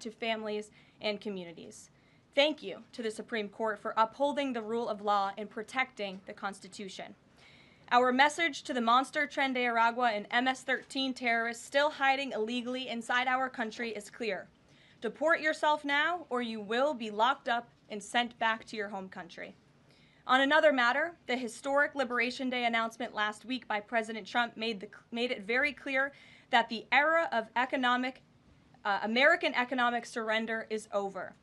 to families and communities. Thank you to the Supreme Court for upholding the rule of law and protecting the Constitution. Our message to the monster Tren de Aragua and MS-13 terrorists still hiding illegally inside our country is clear. Deport yourself now, or you will be locked up and sent back to your home country. On another matter, the historic Liberation Day announcement last week by President Trump made it very clear that the era of American economic surrender is over.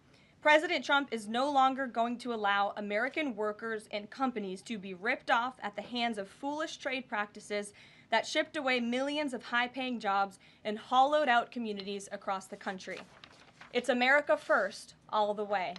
President Trump is no longer going to allow American workers and companies to be ripped off at the hands of foolish trade practices that shipped away millions of high-paying jobs and hollowed out communities across the country. It's America first, all the way.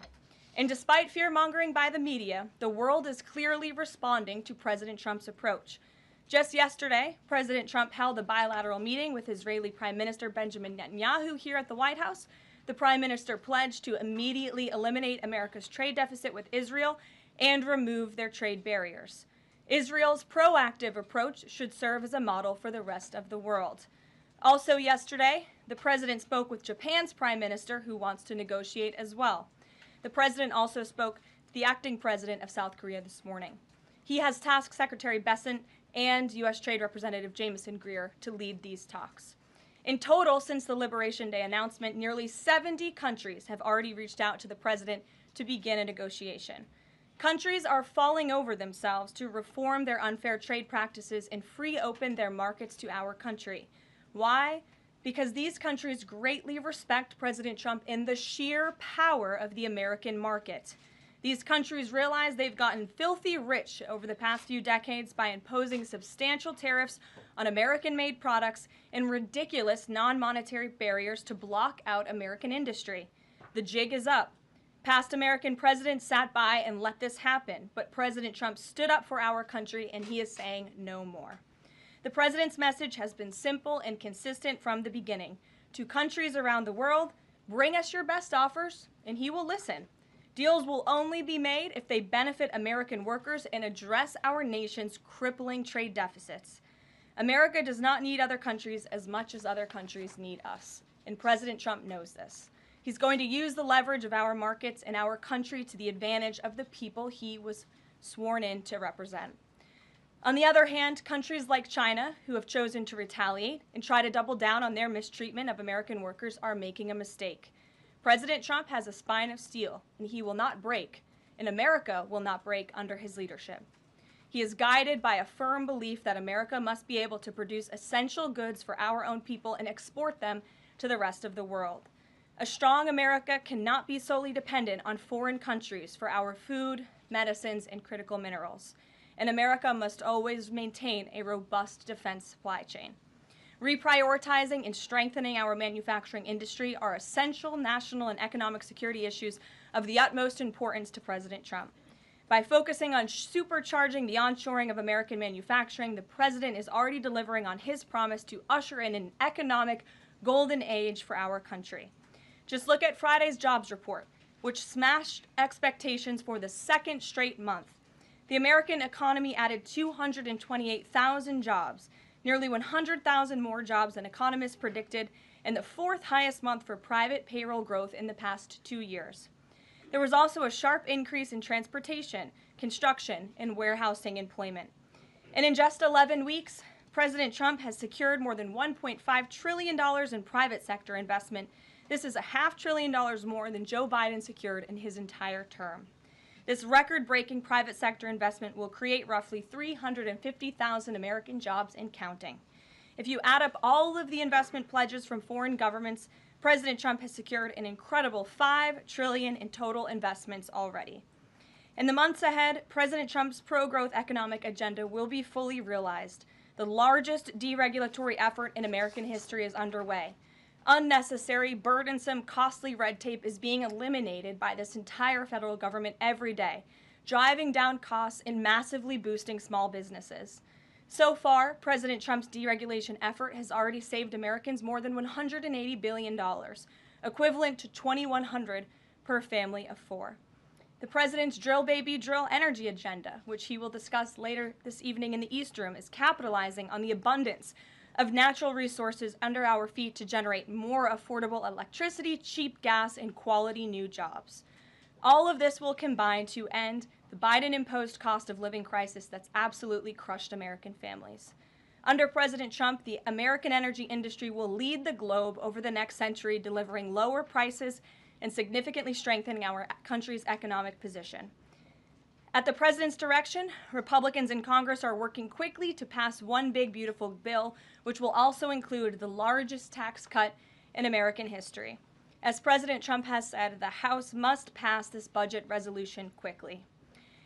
And despite fear-mongering by the media, the world is clearly responding to President Trump's approach. Just yesterday, President Trump held a bilateral meeting with Israeli Prime Minister Benjamin Netanyahu here at the White House. The Prime Minister pledged to immediately eliminate America's trade deficit with Israel and remove their trade barriers. Israel's proactive approach should serve as a model for the rest of the world. Also yesterday, the President spoke with Japan's Prime Minister, who wants to negotiate as well. The President also spoke to the acting President of South Korea this morning. He has tasked Secretary Bessent and U.S. Trade Representative Jamieson Greer to lead these talks. In total, since the Liberation Day announcement, nearly 70 countries have already reached out to the president to begin a negotiation. Countries are falling over themselves to reform their unfair trade practices and free open their markets to our country. Why? Because these countries greatly respect President Trump in the sheer power of the American market. These countries realize they've gotten filthy rich over the past few decades by imposing substantial tariffs on American-made products and ridiculous non-monetary barriers to block out American industry. The jig is up. Past American presidents sat by and let this happen, but President Trump stood up for our country, and he is saying no more. The president's message has been simple and consistent from the beginning. To countries around the world, bring us your best offers, and he will listen. Deals will only be made if they benefit American workers and address our nation's crippling trade deficits. America does not need other countries as much as other countries need us, and President Trump knows this. He's going to use the leverage of our markets and our country to the advantage of the people he was sworn in to represent. On the other hand, countries like China, who have chosen to retaliate and try to double down on their mistreatment of American workers, are making a mistake. President Trump has a spine of steel, and he will not break, and America will not break under his leadership. He is guided by a firm belief that America must be able to produce essential goods for our own people and export them to the rest of the world. A strong America cannot be solely dependent on foreign countries for our food, medicines, and critical minerals. And America must always maintain a robust defense supply chain. Reprioritizing and strengthening our manufacturing industry are essential national and economic security issues of the utmost importance to President Trump. By focusing on supercharging the onshoring of American manufacturing, the president is already delivering on his promise to usher in an economic golden age for our country. Just look at Friday's jobs report, which smashed expectations for the second straight month. The American economy added 228,000 jobs, nearly 100,000 more jobs than economists predicted, and the fourth highest month for private payroll growth in the past 2 years. There was also a sharp increase in transportation, construction, and warehousing employment. And in just 11 weeks, President Trump has secured more than $1.5 trillion in private sector investment. This is $500 billion more than Joe Biden secured in his entire term. This record-breaking private sector investment will create roughly 350,000 American jobs and counting. If you add up all of the investment pledges from foreign governments, President Trump has secured an incredible $5 trillion in total investments already. In the months ahead, President Trump's pro-growth economic agenda will be fully realized. The largest deregulatory effort in American history is underway. Unnecessary, burdensome, costly red tape is being eliminated by this entire federal government every day, driving down costs and massively boosting small businesses. So far, President Trump's deregulation effort has already saved Americans more than $180 billion, equivalent to $2,100 per family of 4. The president's drill baby drill energy agenda, which he will discuss later this evening in the East Room, is capitalizing on the abundance of natural resources under our feet to generate more affordable electricity, cheap gas, and quality new jobs. All of this will combine to end the Biden-imposed cost of living crisis that's absolutely crushed American families. Under President Trump, the American energy industry will lead the globe over the next century, delivering lower prices and significantly strengthening our country's economic position. At the president's direction, Republicans in Congress are working quickly to pass one big, beautiful bill, which will also include the largest tax cut in American history. As President Trump has said, the House must pass this budget resolution quickly.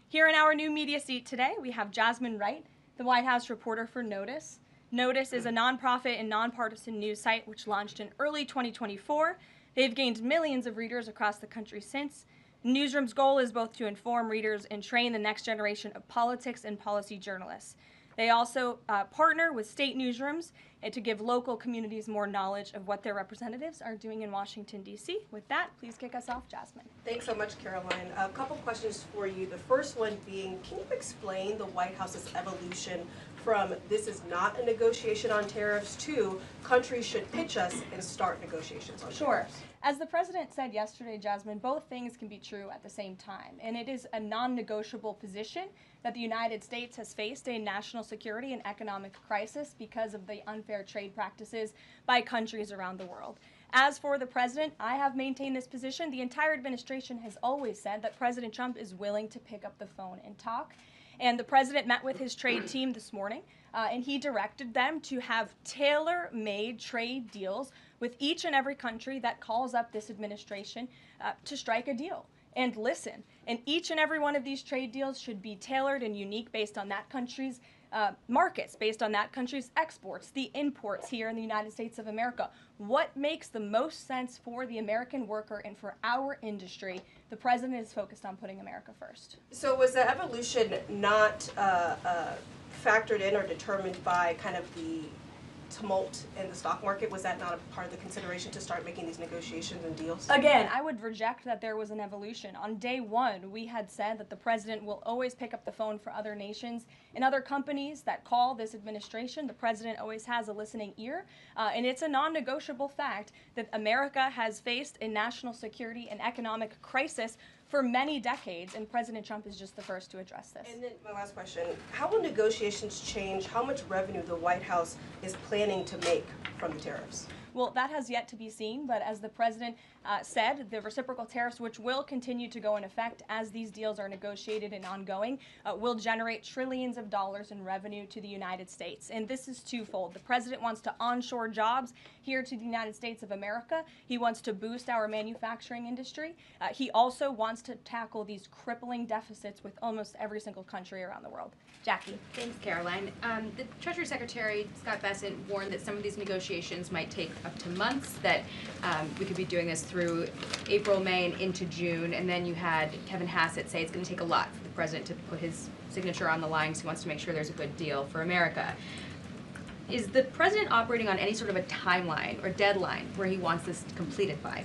Here in our new media seat today, we have Jasmine Wright, the White House reporter for Notice. Notice is a nonprofit and nonpartisan news site which launched in early 2024. They've gained millions of readers across the country since. The newsroom's goal is both to inform readers and train the next generation of politics and policy journalists. They also partner with state newsrooms to give local communities more knowledge of what their representatives are doing in Washington, D.C. With that, please kick us off, Jasmine. Thanks so much, Karoline. A couple questions for you. The first one being, can you explain the White House's evolution from this is not a negotiation on tariffs to countries should pitch us and start negotiations on tariffs? As the president said yesterday, Jasmine, both things can be true at the same time, and it is a non-negotiable position that the United States has faced a national security and economic crisis because of the unfair trade practices by countries around the world. As for the president, I have maintained this position. The entire administration has always said that President Trump is willing to pick up the phone and talk. And the president met with his trade team this morning, and he directed them to have tailor-made trade deals with each and every country that calls up this administration to strike a deal and listen. And each and every one of these trade deals should be tailored and unique based on that country's markets, based on that country's exports, the imports here in the United States of America. What makes the most sense for the American worker and for our industry? The president is focused on putting America first. So was the evolution not factored in or determined by kind of the tumult in the stock market? Was that not a part of the consideration to start making these negotiations and deals? Again, I would reject that there was an evolution. On day one, we had said that the president will always pick up the phone for other nations and other companies that call this administration. The president always has a listening ear, and it's a non-negotiable fact that America has faced a national security and economic crisis for many decades, and President Trump is just the first to address this. And then my last question, how will negotiations change how much revenue the White House is planning to make from the tariffs? Well, that has yet to be seen, but as the president said, the reciprocal tariffs, which will continue to go in effect as these deals are negotiated and ongoing, will generate trillions of dollars in revenue to the United States. And this is twofold. The president wants to onshore jobs here to the United States of America. He wants to boost our manufacturing industry. He also wants to tackle these crippling deficits with almost every single country around the world. Jackie. Thanks, Karoline. The Treasury Secretary, Scott Bessent, warned that some of these negotiations might take up to months, that we could be doing this through April, May, and into June. And then you had Kevin Hassett say it's going to take a lot for the president to put his signature on the line because he wants to make sure there's a good deal for America. Is the president operating on any sort of a timeline or deadline where he wants this completed by?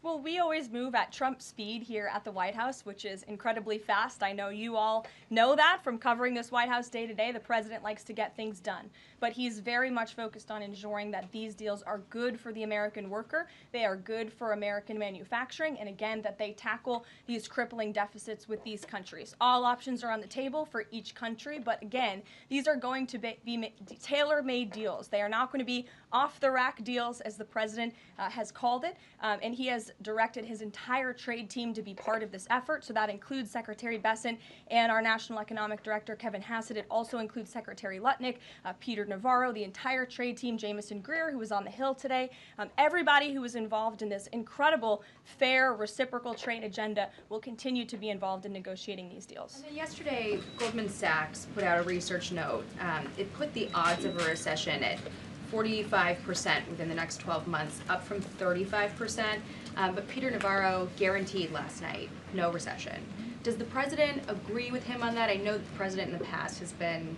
Well, we always move at Trump speed here at the White House, which is incredibly fast. I know you all know that from covering this White House day to day. The president likes to get things done, but he's very much focused on ensuring that these deals are good for the American worker, they are good for American manufacturing, and again, that they tackle these crippling deficits with these countries. All options are on the table for each country, but again, these are going to be tailor-made deals. They are not going to be off-the-rack deals, as the president has called it, and he has directed his entire trade team to be part of this effort. So that includes Secretary Bessent and our National Economic Director, Kevin Hassett. It also includes Secretary Lutnick, Peter Navarro, the entire trade team, Jamison Greer, who was on the Hill today. Everybody who was involved in this incredible, fair, reciprocal trade agenda will continue to be involved in negotiating these deals. And then yesterday, Goldman Sachs put out a research note. It put the odds of a recession at 45% within the next 12 months, up from 35%. But Peter Navarro guaranteed last night no recession. Does the president agree with him on that? I know that the president in the past has been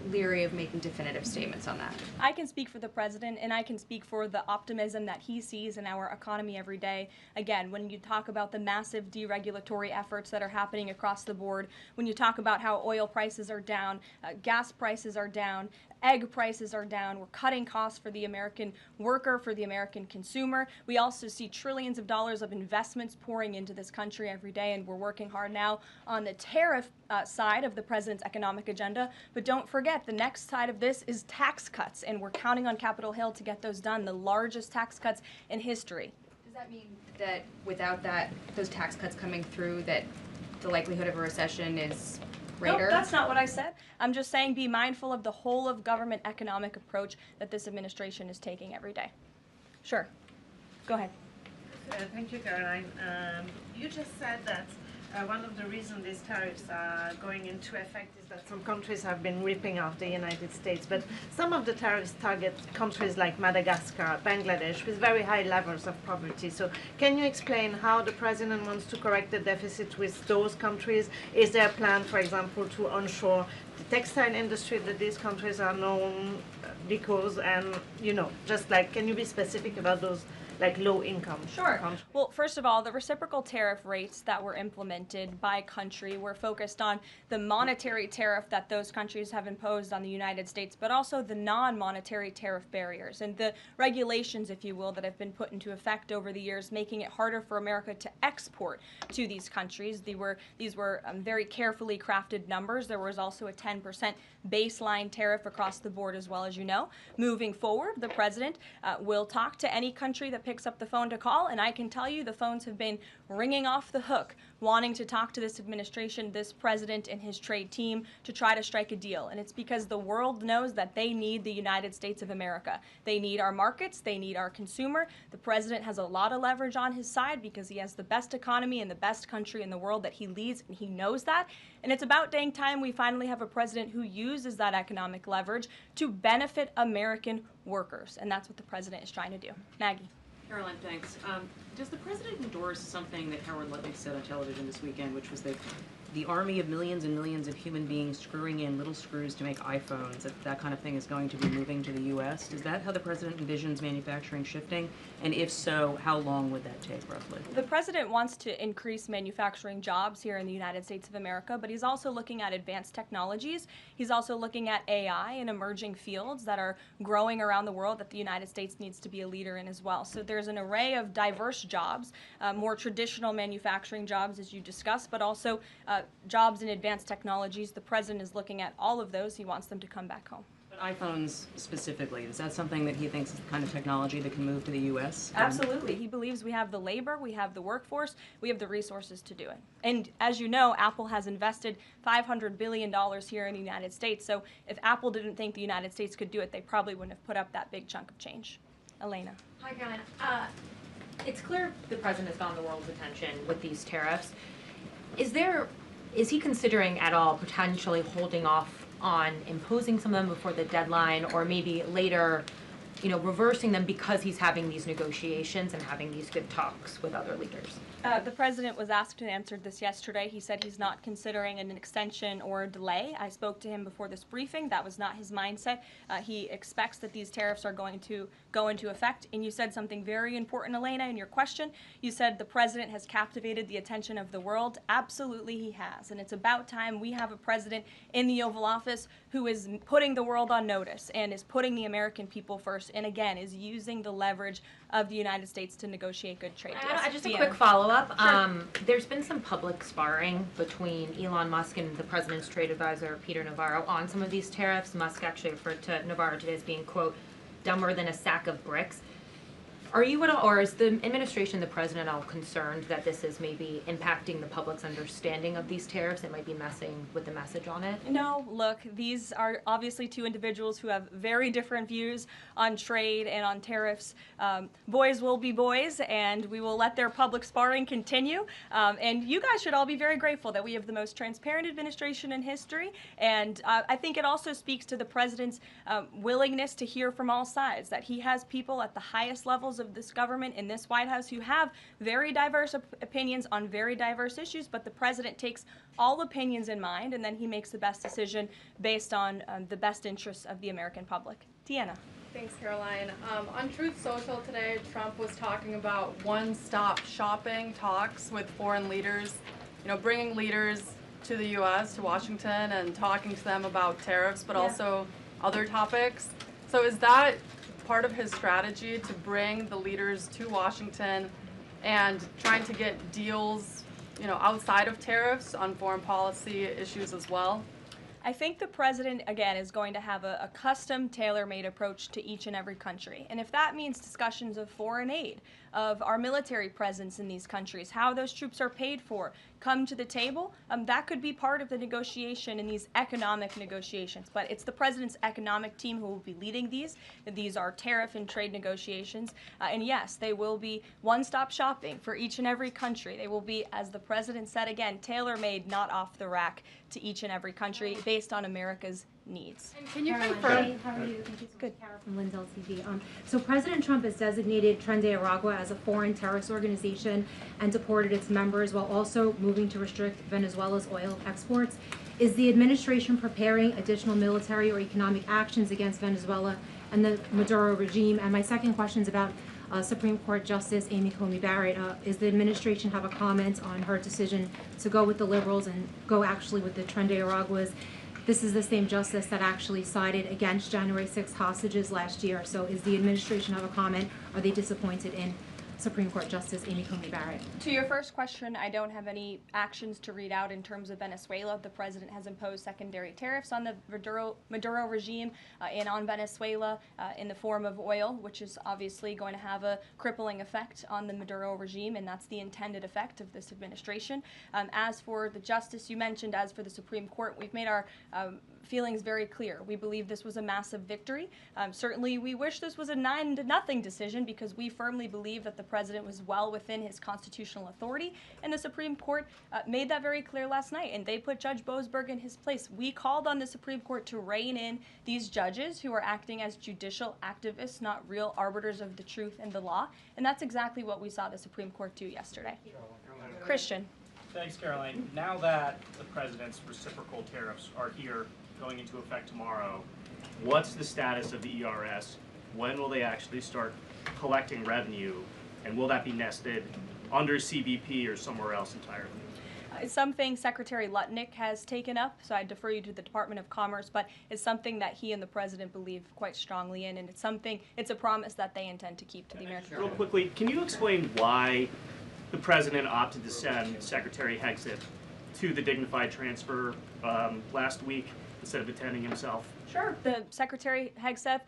leery of making definitive statements on that. I can speak for the president, and I can speak for the optimism that he sees in our economy every day. Again, when you talk about the massive deregulatory efforts that are happening across the board, when you talk about how oil prices are down, gas prices are down, egg prices are down. We're cutting costs for the American worker, for the American consumer. We also see trillions of dollars of investments pouring into this country every day, and we're working hard now on the tariff side of the president's economic agenda. But don't forget, the next side of this is tax cuts, and we're counting on Capitol Hill to get those done, the largest tax cuts in history. Does that mean that without those tax cuts coming through, that the likelihood of a recession is greater? No, that's not what I said. I'm just saying be mindful of the whole of government economic approach that this administration is taking every day. Sure. Go ahead. Thank you, Caroline. You just said that one of the reasons these tariffs are going into effect is that some countries have been ripping off the United States, but some of the tariffs target countries like Madagascar, Bangladesh, with very high levels of poverty. So can you explain how the president wants to correct the deficit with those countries? Is there a plan, for example, to onshore the textile industry that these countries are known because, and, you know, just like, can you be specific about those like low income Sure. countries? Well, first of all, the reciprocal tariff rates that were implemented by country were focused on the monetary tariff that those countries have imposed on the United States, but also the non-monetary tariff barriers and the regulations, if you will, that have been put into effect over the years, making it harder for America to export to these countries. These were very carefully crafted numbers. There was also a 10% baseline tariff across the board, as well, as you know. Moving forward, the president will talk to any country that picks up the phone to call, and I can tell you the phones have been ringing off the hook, wanting to talk to this administration, this president, and his trade team to try to strike a deal. And it's because the world knows that they need the United States of America. They need our markets. They need our consumer. The president has a lot of leverage on his side because he has the best economy and the best country in the world that he leads, and he knows that. And it's about dang time we finally have a president who uses that economic leverage to benefit American workers. And that's what the president is trying to do. Maggie. Caroline, thanks. Does the president endorse something that Howard Lutnick said on television this weekend, which was that the army of millions and millions of human beings screwing in little screws to make iPhones, that kind of thing is going to be moving to the U.S.? Is that how the president envisions manufacturing shifting? And if so, how long would that take, roughly? The president wants to increase manufacturing jobs here in the United States of America, but he's also looking at advanced technologies. He's also looking at AI and emerging fields that are growing around the world that the United States needs to be a leader in as well. So there's an array of diverse jobs, more traditional manufacturing jobs, as you discussed, but also jobs in advanced technologies. The president is looking at all of those. He wants them to come back home. But iPhones specifically, is that something that he thinks is the kind of technology that can move to the U.S.? Absolutely. He believes we have the labor, we have the workforce, we have the resources to do it. And as you know, Apple has invested $500 billion here in the United States. So if Apple didn't think the United States could do it, they probably wouldn't have put up that big chunk of change. Elena. Hi, Caroline. It's clear the president has gotten the world's attention with these tariffs. Is he considering at all potentially holding off on imposing some of them before the deadline, or maybe later, reversing them because he's having these negotiations and having these good talks with other leaders? The president was asked and answered this yesterday. He said he's not considering an extension or a delay. I spoke to him before this briefing. That was not his mindset. He expects that these tariffs are going to go into effect. And you said something very important, Elena, in your question. You said the president has captivated the attention of the world. Absolutely, he has. And it's about time we have a president in the Oval Office who is putting the world on notice and is putting the American people first, and again, is using the leverage of the United States to negotiate good trade deals. Just a quick follow-up. Sure. There's been some public sparring between Elon Musk and the president's trade advisor, Peter Navarro, on some of these tariffs. Musk actually referred to Navarro today as being, quote, dumber than a sack of bricks. Are you at all, or is the administration, the president, all concerned that this is maybe impacting the public's understanding of these tariffs? It might be messing with the message on it? No, look, these are obviously two individuals who have very different views on trade and on tariffs. Boys will be boys, and we will let their public sparring continue. And you guys should all be very grateful that we have the most transparent administration in history. And I think it also speaks to the president's willingness to hear from all sides, that he has people at the highest levels of this government in this White House who have very diverse opinions on very diverse issues, but the president takes all opinions in mind, and then he makes the best decision based on the best interests of the American public. Deanna. Thanks, Caroline. On Truth Social today, Trump was talking about one-stop shopping talks with foreign leaders, bringing leaders to the U.S., to Washington, and talking to them about tariffs, but also other topics. So is that part of his strategy to bring the leaders to Washington and trying to get deals, outside of tariffs on foreign policy issues as well? I think the president, again, is going to have a custom, tailor-made approach to each and every country. And if that means discussions of foreign aid, of our military presence in these countries, how those troops are paid for, come to the table, that could be part of the negotiation in these economic negotiations. But it's the president's economic team who will be leading these. These are tariff and trade negotiations. And yes, they will be one-stop shopping for each and every country. They will be, as the president said again, tailor-made, not off the rack to each and every country based on America's needs. And can you Karoline, confirm? hey, how are you? Thank you so Good. much, Carol from Lynn's LTV. So President Trump has designated Tren de Aragua as a foreign terrorist organization and deported its members while also moving to restrict Venezuela's oil exports. Is the administration preparing additional military or economic actions against Venezuela and the Maduro regime? And my second question is about Supreme Court Justice Amy Coney Barrett. Is the administration have a comment on her decision to go with the liberals and go actually with the Tren de Araguas? This is the same justice that actually sided against January 6th hostages last year. So is the administration have a comment? Are they disappointed in Supreme Court Justice Amy Coney Barrett? To your first question, I don't have any actions to read out in terms of Venezuela. The president has imposed secondary tariffs on the Maduro regime and on Venezuela in the form of oil, which is obviously going to have a crippling effect on the Maduro regime, and that's the intended effect of this administration. As for the justice you mentioned, as for the Supreme Court, we've made our feelings very clear. We believe this was a massive victory. Certainly, we wish this was a 9-0 decision because we firmly believe that the president was well within his constitutional authority, and the Supreme Court made that very clear last night, and they put Judge Boasberg in his place. We called on the Supreme Court to rein in these judges who are acting as judicial activists, not real arbiters of the truth and the law, and that's exactly what we saw the Supreme Court do yesterday. Christian. Thanks, Caroline. Now that the president's reciprocal tariffs are here, going into effect tomorrow, what's the status of the ERS? When will they actually start collecting revenue? And will that be nested under CBP or somewhere else entirely? It's something Secretary Lutnick has taken up, so I defer you to the Department of Commerce, but it's something that he and the president believe quite strongly in, and it's a promise that they intend to keep to the American people. Real quickly, can you explain why the president opted to send Secretary Hegseth to the dignified transfer last week instead of attending himself? Sure. The Secretary Hegseth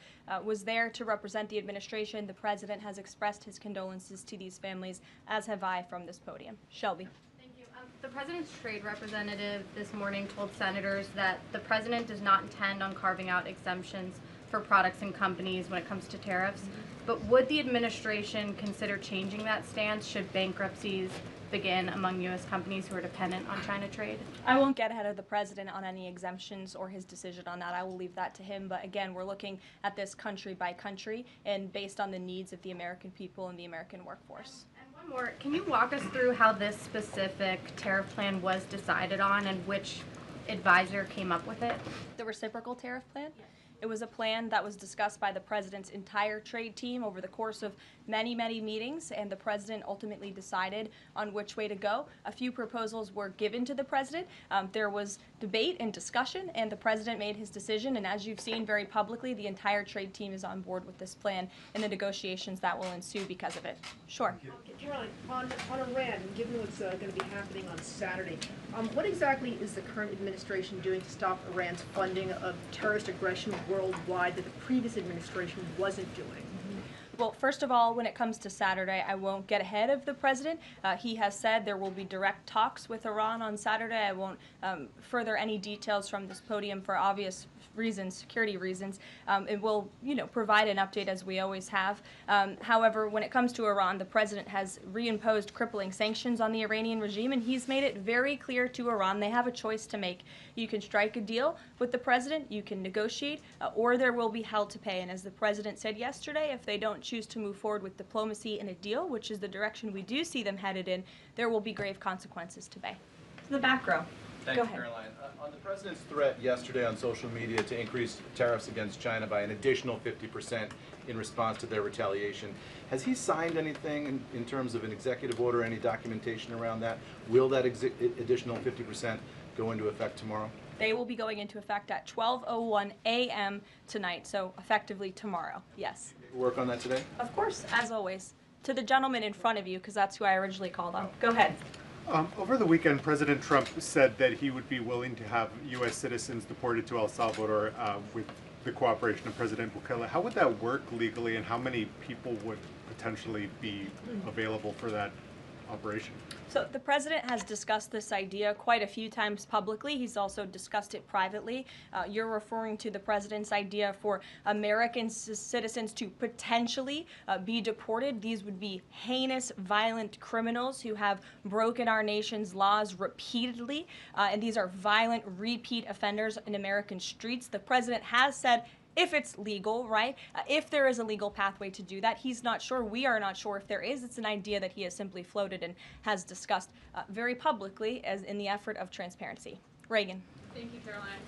was there to represent the administration. The president has expressed his condolences to these families, as have I from this podium. Shelby. Thank you. The president's trade representative this morning told senators that the president does not intend on carving out exemptions for products and companies when it comes to tariffs. But would the administration consider changing that stance should bankruptcies begin among U.S. companies who are dependent on China trade? I won't get ahead of the president on any exemptions or his decision on that. I will leave that to him. But again, we're looking at this country by country and based on the needs of the American people and the American workforce. And one more, can you walk us through how this specific tariff plan was decided on and which advisor came up with it? The reciprocal tariff plan? Yes. It was a plan that was discussed by the president's entire trade team over the course of many, many meetings, and the president ultimately decided on which way to go. A few proposals were given to the president. There was debate and discussion, and the president made his decision, and as you've seen very publicly, the entire trade team is on board with this plan and the negotiations that will ensue because of it. Sure. Caroline, on Iran, and given what's going to be happening on Saturday, what exactly is the current administration doing to stop Iran's funding of terrorist aggression worldwide that the previous administration wasn't doing? Well, first of all, when it comes to Saturday, I won't get ahead of the president. He has said there will be direct talks with Iran on Saturday. I won't further any details from this podium for obvious reasons, security reasons. It will, provide an update as we always have. However, when it comes to Iran, the president has reimposed crippling sanctions on the Iranian regime, and he's made it very clear to Iran they have a choice to make. You can strike a deal with the president, you can negotiate, or there will be hell to pay. And as the president said yesterday, if they don't choose to move forward with diplomacy and a deal, which is the direction we do see them headed in, there will be grave consequences to pay. To the back row. Thanks, Caroline. On the president's threat yesterday on social media to increase tariffs against China by an additional 50% in response to their retaliation, has he signed anything in terms of an executive order, any documentation around that? Will that additional 50% go into effect tomorrow? They will be going into effect at 12:01 a.m. tonight, so effectively tomorrow. Yes. Work on that today? Of course, as always. To the gentleman in front of you, because that's who I originally called on. Go ahead. Over the weekend, President Trump said that he would be willing to have U.S. citizens deported to El Salvador with the cooperation of President Bukele. How would that work legally, and how many people would potentially be available for that operation? So the president has discussed this idea quite a few times publicly. He's also discussed it privately. You're referring to the president's idea for American citizens to potentially be deported. These would be heinous, violent criminals who have broken our nation's laws repeatedly, and these are violent, repeat offenders in American streets. The president has said, if it's legal, right? If there is a legal pathway to do that, he's not sure. We are not sure if there is. It's an idea that he has simply floated and has discussed very publicly as in the effort of transparency. Reagan. Thank you, Caroline.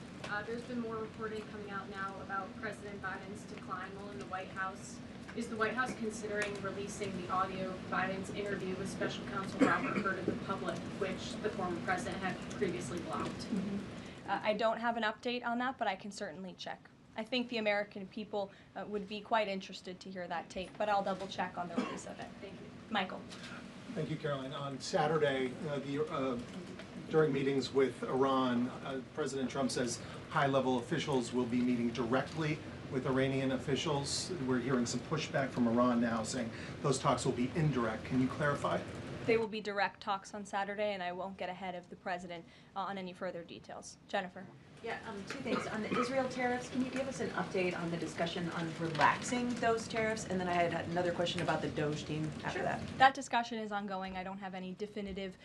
There's been more reporting coming out now about President Biden's decline while in the White House. Is the White House considering releasing the audio of Biden's interview with Special Counsel Robert Hur to the public, which the former president had previously blocked? I don't have an update on that, but I can certainly check. I think the American people would be quite interested to hear that tape, but I'll double check on the release of it. Thank you. Michael. Thank you, Caroline. On Saturday, during meetings with Iran, President Trump says high-level officials will be meeting directly with Iranian officials. We're hearing some pushback from Iran now saying those talks will be indirect. Can you clarify? They will be direct talks on Saturday, and I won't get ahead of the president on any further details. Jennifer. Yeah, two things. On the Israel tariffs, can you give us an update on the discussion on relaxing those tariffs? And then I had another question about the Doge team after that. That discussion is ongoing. I don't have any definitive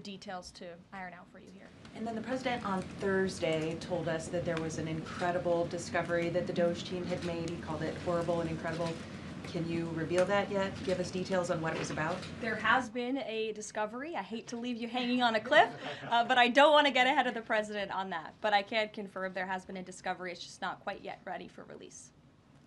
details to iron out for you here. And then the president on Thursday told us that there was an incredible discovery that the Doge team had made. He called it horrible and incredible. Can you reveal that yet? Give us details on what it was about? There has been a discovery. I hate to leave you hanging on a cliff, but I don't want to get ahead of the president on that. But I can confirm there has been a discovery. It's just not quite yet ready for release.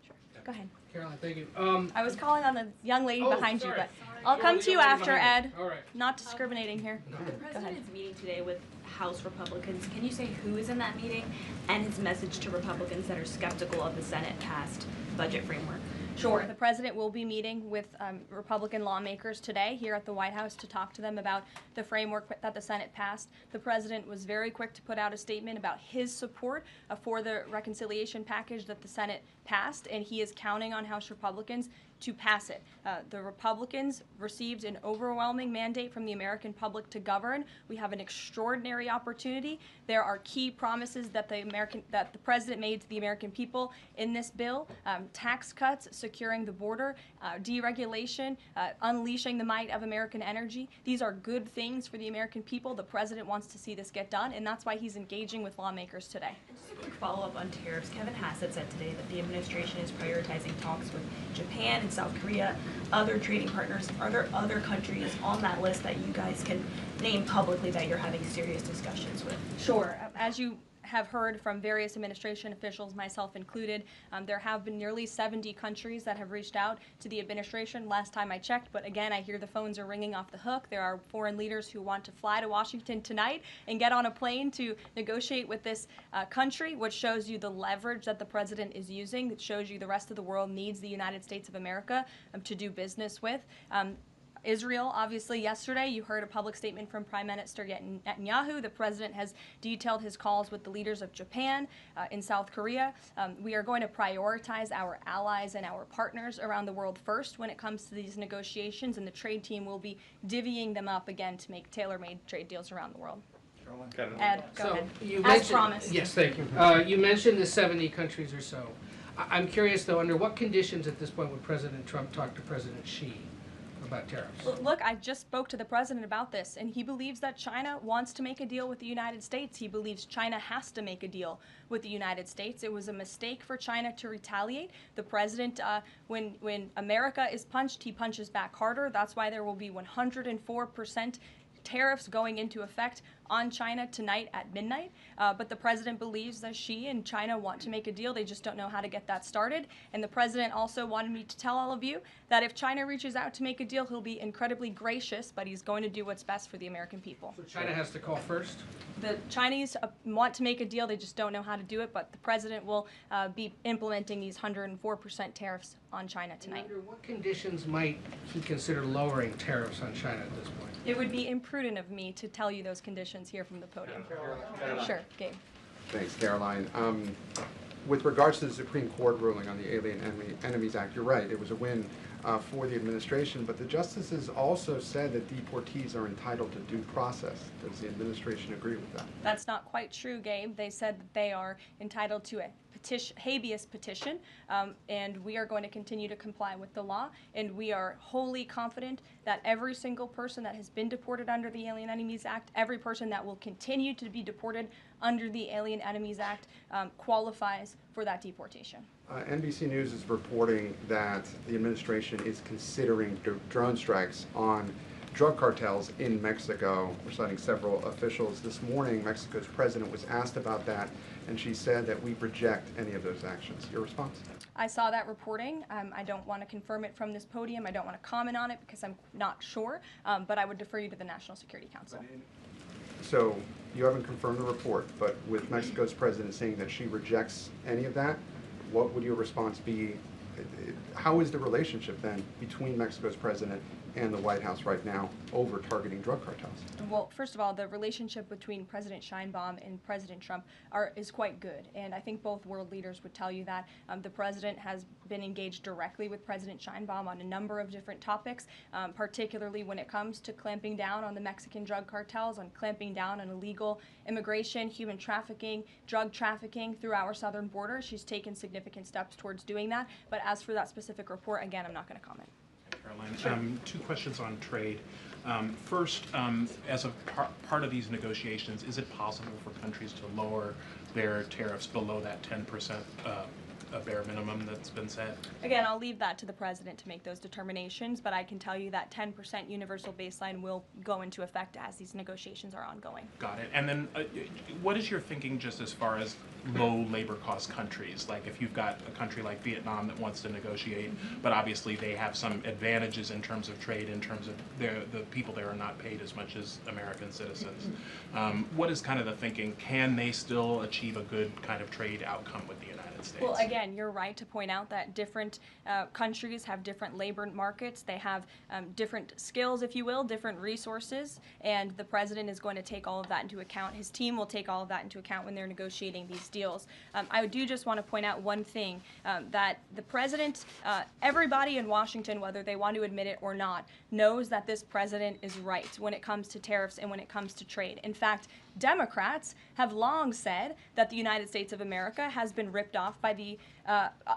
Sure. Go ahead. Caroline, thank you. I was calling on the young lady behind you, but I'll come to you after, Ed. All right. Not discriminating here. The president's meeting today with House Republicans. Can you say who is in that meeting and his message to Republicans that are skeptical of the Senate-passed budget framework? Sure. The president will be meeting with Republican lawmakers today here at the White House to talk to them about the framework that the Senate passed. The president was very quick to put out a statement about his support for the reconciliation package that the Senate passed, and he is counting on House Republicans to pass it. The Republicans received an overwhelming mandate from the American public to govern. We have an extraordinary opportunity. There are key promises that the president made to the American people in this bill: tax cuts, securing the border, deregulation, unleashing the might of American energy. These are good things for the American people. The president wants to see this get done, and that's why he's engaging with lawmakers today. Just a quick follow-up on tariffs. Kevin Hassett said today that the administration is prioritizing talks with Japan and South Korea, other trading partners. Are there other countries on that list that you guys can name publicly that you're having serious discussions with? Sure. As you have heard from various administration officials, myself included, there have been nearly 70 countries that have reached out to the administration last time I checked, but again, I hear the phones are ringing off the hook. There are foreign leaders who want to fly to Washington tonight and get on a plane to negotiate with this country, which shows you the leverage that the president is using. It shows you the rest of the world needs the United States of America to do business with. Israel, obviously, yesterday you heard a public statement from Prime Minister Netanyahu. The president has detailed his calls with the leaders of Japan and South Korea. We are going to prioritize our allies and our partners around the world first when it comes to these negotiations, and the trade team will be divvying them up again to make tailor-made trade deals around the world. Ed, go ahead. As promised. Yes, thank you. You mentioned the 70 countries or so. I'm curious, though, under what conditions at this point would President Trump talk to President Xi about tariffs? Well, look, I just spoke to the president about this, and he believes that China wants to make a deal with the United States. He believes China has to make a deal with the United States. It was a mistake for China to retaliate. The president, when America is punched, he punches back harder. That's why there will be 104% tariffs going into effect on China tonight at midnight. But the president believes that Xi and China want to make a deal. They just don't know how to get that started. And the president also wanted me to tell all of you that if China reaches out to make a deal, he'll be incredibly gracious, but he's going to do what's best for the American people. So China has to call first? The Chinese want to make a deal. They just don't know how to do it. But the president will be implementing these 104% tariffs on China tonight. And under what conditions might he consider lowering tariffs on China at this point? It would be imprudent of me to tell you those conditions here from the podium. Sure, Gabe. Thanks, Caroline. With regards to the Supreme Court ruling on the Alien Enemies Act, you're right, it was a win for the administration, but the justices also said that deportees are entitled to due process. Does the administration agree with that? That's not quite true, Gabe. They said that they are entitled to a habeas petition, and we are going to continue to comply with the law, and we are wholly confident that every single person that has been deported under the Alien Enemies Act, every person that will continue to be deported under the Alien Enemies Act qualifies for that deportation. NBC News is reporting that the administration is considering drone strikes on drug cartels in Mexico. We're citing several officials. This morning, Mexico's president was asked about that, and she said that we reject any of those actions. Your response? I saw that reporting. I don't want to confirm it from this podium. I don't want to comment on it because I'm not sure, but I would defer you to the National Security Council. So you haven't confirmed the report, but with Mexico's president saying that she rejects any of that, what would your response be? How is the relationship then between Mexico's president and the White House right now over targeting drug cartels? Well, first of all, the relationship between President Sheinbaum and President Trump is quite good, and I think both world leaders would tell you that. The president has been engaged directly with President Sheinbaum on a number of different topics, particularly when it comes to clamping down on the Mexican drug cartels, on clamping down on illegal immigration, human trafficking, drug trafficking through our southern border. She's taken significant steps towards doing that, but as for that specific report, again, I'm not going to comment. Caroline, Sure. Two questions on trade. First, as a part of these negotiations, is it possible for countries to lower their tariffs below that 10% a bare minimum that's been set? Again, I'll leave that to the president to make those determinations, but I can tell you that 10% universal baseline will go into effect as these negotiations are ongoing. Got it. And then what is your thinking just as far as low labor cost countries? Like if you've got a country like Vietnam that wants to negotiate, but obviously they have some advantages in terms of trade, in terms of the people there are not paid as much as American citizens. What is kind of the thinking? Can they still achieve a good kind of trade outcome with the United States? Well, again, you're right to point out that different countries have different labor markets. They have different skills, if you will, different resources, and the president is going to take all of that into account. His team will take all of that into account when they're negotiating these deals. I do just want to point out one thing, that the president, everybody in Washington, whether they want to admit it or not, knows that this president is right when it comes to tariffs and when it comes to trade. In fact, Democrats have long said that the United States of America has been ripped off by the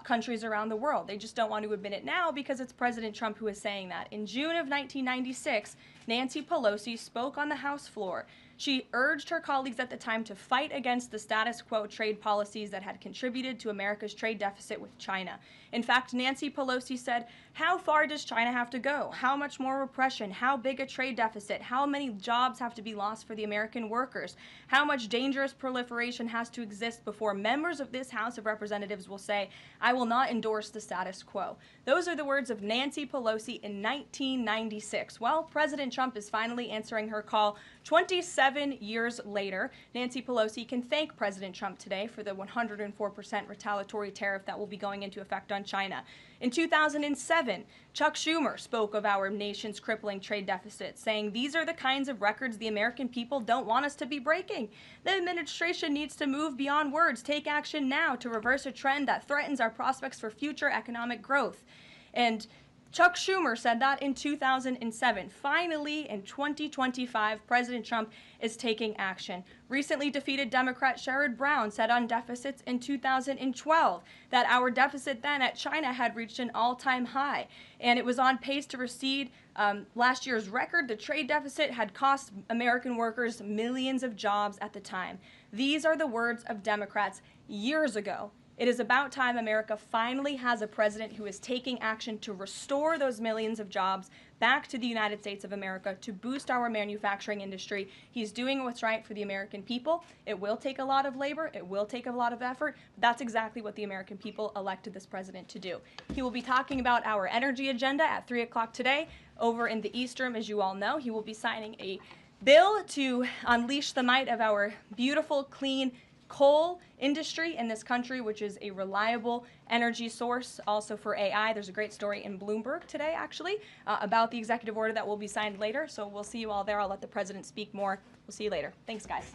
countries around the world. They just don't want to admit it now because it's President Trump who is saying that. In June of 1996, Nancy Pelosi spoke on the House floor. She urged her colleagues at the time to fight against the status quo trade policies that had contributed to America's trade deficit with China. In fact, Nancy Pelosi said, "How far does China have to go? How much more repression? How big a trade deficit? How many jobs have to be lost for the American workers? How much dangerous proliferation has to exist before members of this House of Representatives will say, 'I will not endorse the status quo'?" Those are the words of Nancy Pelosi in 1996. Well, President Trump is finally answering her call 27 years later. Nancy Pelosi can thank President Trump today for the 104% retaliatory tariff that will be going into effect on China. In 2007, Chuck Schumer spoke of our nation's crippling trade deficit, saying these are the kinds of records the American people don't want us to be breaking. The administration needs to move beyond words, take action now to reverse a trend that threatens our prospects for future economic growth. And Chuck Schumer said that in 2007. Finally, in 2025, President Trump is taking action. Recently defeated Democrat Sherrod Brown said on deficits in 2012 that our deficit then at China had reached an all-time high, and it was on pace to recede last year's record. The trade deficit had cost American workers millions of jobs at the time. These are the words of Democrats years ago. It is about time America finally has a president who is taking action to restore those millions of jobs back to the United States of America to boost our manufacturing industry. He's doing what's right for the American people. It will take a lot of labor. It will take a lot of effort. But that's exactly what the American people elected this president to do. He will be talking about our energy agenda at 3 o'clock today over in the East Room, as you all know. He will be signing a bill to unleash the might of our beautiful, clean coal industry in this country, which is a reliable energy source also for AI. There's a great story in Bloomberg today, actually, about the executive order that will be signed later. So we'll see you all there. I'll let the president speak more. We'll see you later. Thanks, guys.